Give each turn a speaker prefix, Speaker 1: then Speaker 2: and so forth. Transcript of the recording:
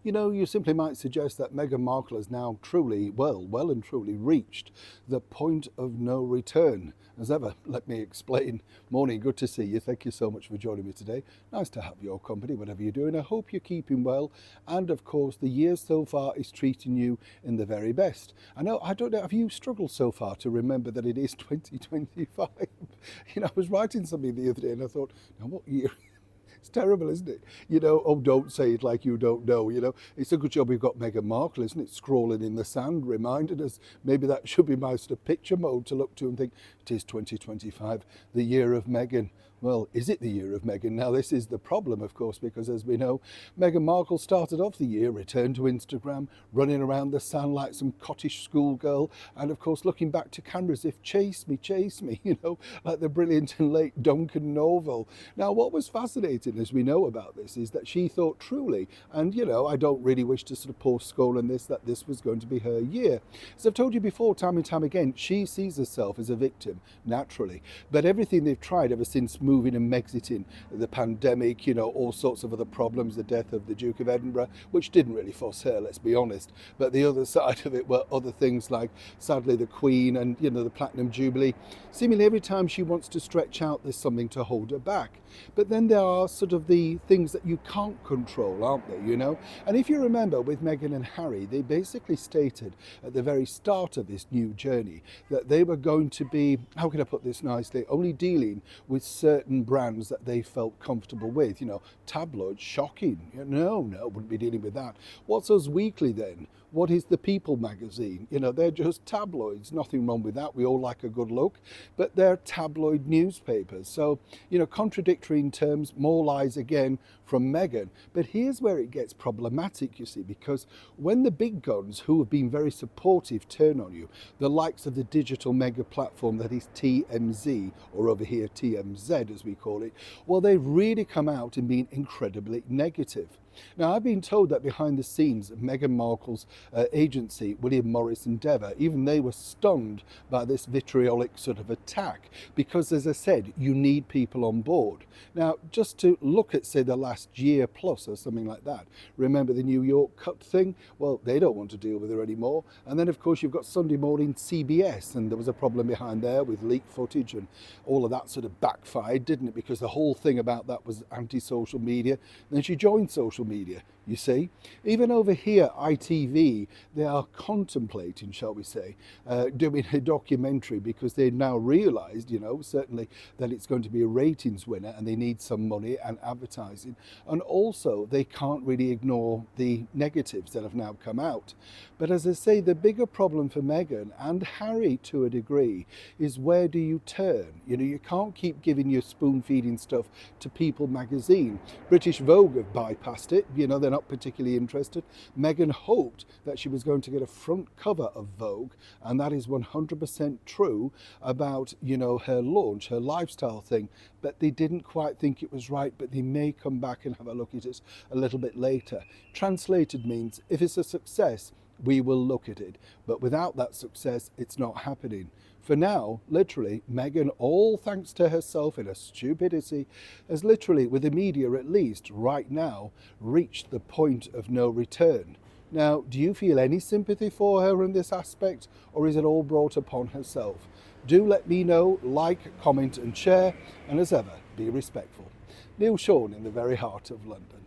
Speaker 1: You simply might suggest that Meghan Markle has now truly, well and truly reached the point of no return. As ever, let me explain. Morning, good to see you. Thank you so much for joining me today. Nice to have your company, whatever you're doing. I hope you're keeping well. And of course, the year so far is treating you in the very best. I don't know, have you struggled so far to remember that it is 2025? I was writing something the other day and I thought, now what year? It's terrible, isn't it? Oh, don't say it like you don't know. It's a good job we've got Meghan Markle, isn't it? Scrawling in the sand, reminded us. Maybe that should be my sort of picture mode to look to and think, it is 2025, the year of Meghan. Well, is it the year of Meghan? Now, this is the problem, of course, because as we know, Meghan Markle started off the year, returned to Instagram, running around the sand like some cottage schoolgirl, and of course, looking back to camera as if, chase me, like the brilliant and late Duncan Norville. Now, what was fascinating, as we know about this, is that she thought truly, and I don't really wish to sort of pour scorn on this, that this was going to be her year. As I've told you before, time and time again, she sees herself as a victim, naturally, but everything they've tried ever since moving and exiting, the pandemic, all sorts of other problems, the death of the Duke of Edinburgh, which didn't really force her, let's be honest. But the other side of it were other things like, sadly, the Queen and, the Platinum Jubilee. Seemingly every time she wants to stretch out, there's something to hold her back. But then there are sort of the things that you can't control, aren't they, And if you remember with Meghan and Harry, they basically stated at the very start of this new journey that they were going to be, how can I put this nicely, only dealing with certain brands that they felt comfortable with. Tabloids, shocking. No, wouldn't be dealing with that. What's Us Weekly then? What is the People magazine? They're just tabloids. Nothing wrong with that. We all like a good look, but they're tabloid newspapers. So, contradictory in terms, more lies again from Meghan. But here's where it gets problematic, you see, because when the big guns who have been very supportive turn on you, the likes of the digital mega platform that is TMZ, or over here TMZ as we call it, well, they've really come out and been incredibly negative. Now, I've been told that behind the scenes of Meghan Markle's agency, William Morris Endeavour, even they were stunned by this vitriolic sort of attack because, as I said, you need people on board. Now, just to look at, say, the last year plus or something like that, remember the New York cut thing? Well, they don't want to deal with her anymore. And then, of course, you've got Sunday morning CBS, and there was a problem behind there with leaked footage and all of that sort of backfired, didn't it? Because the whole thing about that was anti-social media. Then she joined social media, you see. Even over here, ITV, they are contemplating, shall we say, doing a documentary because they've now realised, certainly that it's going to be a ratings winner and they need some money and advertising. And also, they can't really ignore the negatives that have now come out. But as I say, the bigger problem for Meghan and Harry to a degree is where do you turn? You can't keep giving your spoon-feeding stuff to People magazine. British Vogue have bypassed it. They're not particularly interested. Meghan hoped that she was going to get a front cover of Vogue, and that is 100% true about, her launch, her lifestyle thing, but they didn't quite think it was right, but they may come back and have a look at it a little bit later. Translated means, if it's a success, we will look at it. But without that success, it's not happening. For now, literally, Meghan, all thanks to herself and her stupidity, has literally, with the media at least, right now, reached the point of no return. Now, do you feel any sympathy for her in this aspect, or is it all brought upon herself? Do let me know, like, comment and share, and as ever, be respectful. Neil Sean in the very heart of London.